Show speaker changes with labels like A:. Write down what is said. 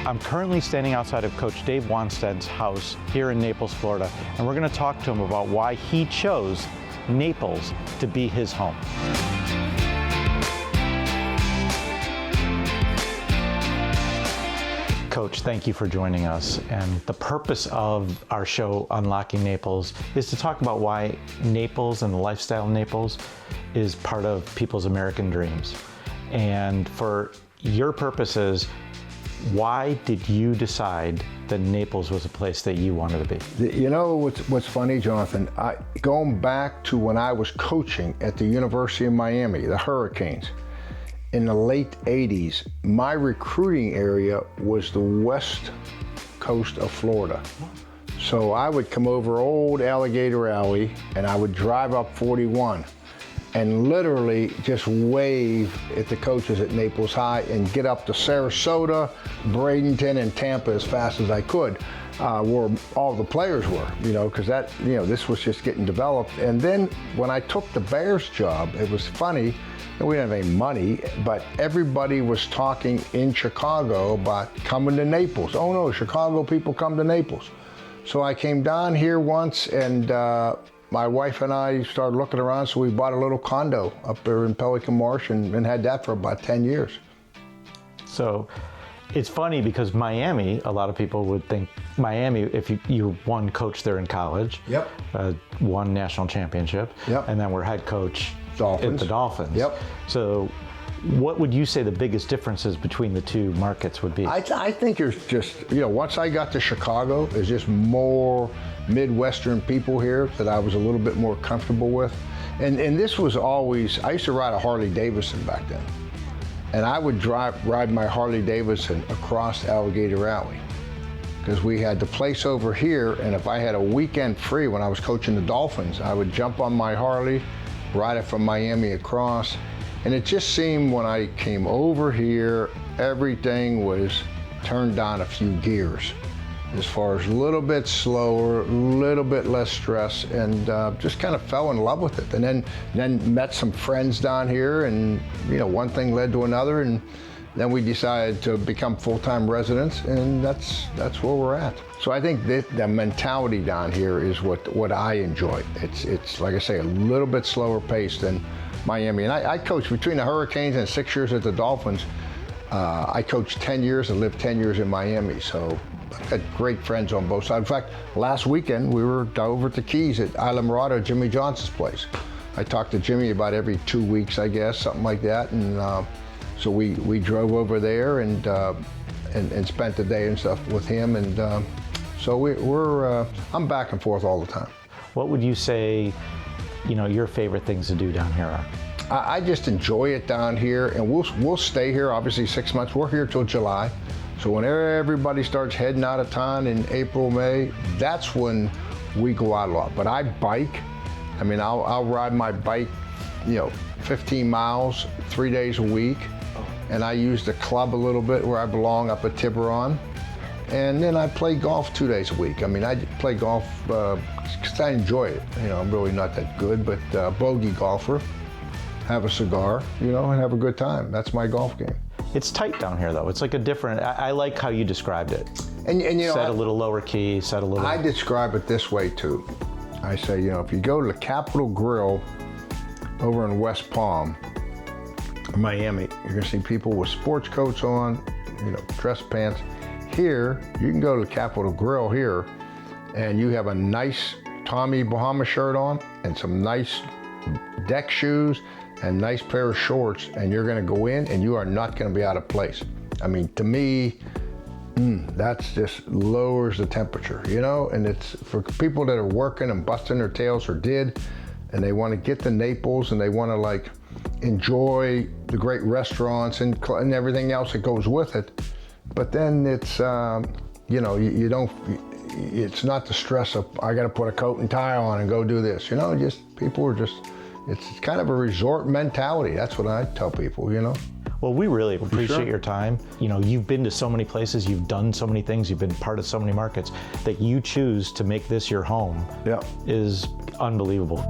A: I'm currently standing outside of Coach Dave Wannstedt's house here in Naples, Florida, and we're going to talk to him about why he chose Naples to be his home. Coach, thank you for joining us. And the purpose of our show, Unlocking Naples, is to talk about why Naples and the lifestyle of Naples is part of people's American dreams. And for your purposes, why did you decide that Naples was a place that you wanted to be?
B: You know what's funny, Jonathan? Going back to when I was coaching at the University of Miami, the Hurricanes, in the late 80s, my recruiting area was the west coast of Florida. So I would come over Old Alligator Alley and I would drive up 41 and literally just wave at the coaches at Naples High and get up to Sarasota, Bradenton, and Tampa as fast as I could, where all the players were, because this was just getting developed. And then when I took the Bears job, it was funny. We didn't have any money, but everybody was talking in Chicago about coming to Naples. Oh no, Chicago people come to Naples. So I came down here once and my wife and I started looking around, so we bought a little condo up there in Pelican Marsh and had that for about 10 years.
A: So it's funny because Miami, a lot of people would think Miami, if you won coach there in college,
B: Yep.
A: Won national championship,
B: Yep.
A: and then were head coach
B: Dolphins.
A: at the Dolphins.
B: Yep.
A: So what would you say the biggest differences between the two markets would be?
B: I think there's just, once I got to Chicago, there's just more Midwestern people here that I was a little bit more comfortable with. And this was always, I used to ride a Harley Davidson back then. And I would ride my Harley Davidson across Alligator Alley because we had the place over here, and if I had a weekend free when I was coaching the Dolphins, I would jump on my Harley, ride it from Miami across, and it just seemed when I came over here, everything was turned down a few gears as far as a little bit slower, a little bit less stress, and just kind of fell in love with it. And then met some friends down here, and one thing led to another, and then we decided to become full-time residents, and that's where we're at. So I think the mentality down here is what I enjoy. It's like I say, a little bit slower paced than Miami. And I coached between the Hurricanes and 6 years at the Dolphins. I coached 10 years and lived 10 years in Miami. So I've got great friends on both sides. In fact, last weekend we were over at the Keys at Isla Mirada, Jimmy Johnson's place. I talked to Jimmy about every 2 weeks, I guess, something like that. And so we drove over there and spent the day and stuff with him. And so I'm back and forth all the time.
A: What would you say, your favorite things to do down here are?
B: I just enjoy it down here, and we'll stay here obviously 6 months. We're here till July. So when everybody starts heading out of town in April, May, that's when we go out a lot. But I bike. I mean, I'll ride my bike, 15 miles, 3 days a week. And I use the club a little bit where I belong up at Tiburon. And then I play golf 2 days a week. I mean, I play golf because I enjoy it. I'm really not that good, but bogey golfer, have a cigar, and have a good time. That's my golf game.
A: It's tight down here, though. It's like a different, I like how you described it.
B: And
A: set a little lower key, set a little...
B: I describe it this way, too. I say, if you go to the Capitol Grill over in West Palm, Miami, you're gonna see people with sports coats on, dress pants. Here, you can go to the Capitol Grill here, and you have a nice Tommy Bahama shirt on, and some nice deck shoes, and nice pair of shorts, and you're gonna go in, and you are not gonna be out of place. I mean, to me, that's just lowers the temperature, and it's for people that are working and busting their tails or did, and they wanna get to Naples, and they wanna enjoy the great restaurants and everything else that goes with it. But then it's, you don't, it's not the stress of, I got to put a coat and tie on and go do this. Just people are just, it's kind of a resort mentality. That's what I tell people,
A: Well, we really appreciate your time. You've been to so many places, you've done so many things, you've been part of so many markets, that you choose to make this your home is unbelievable.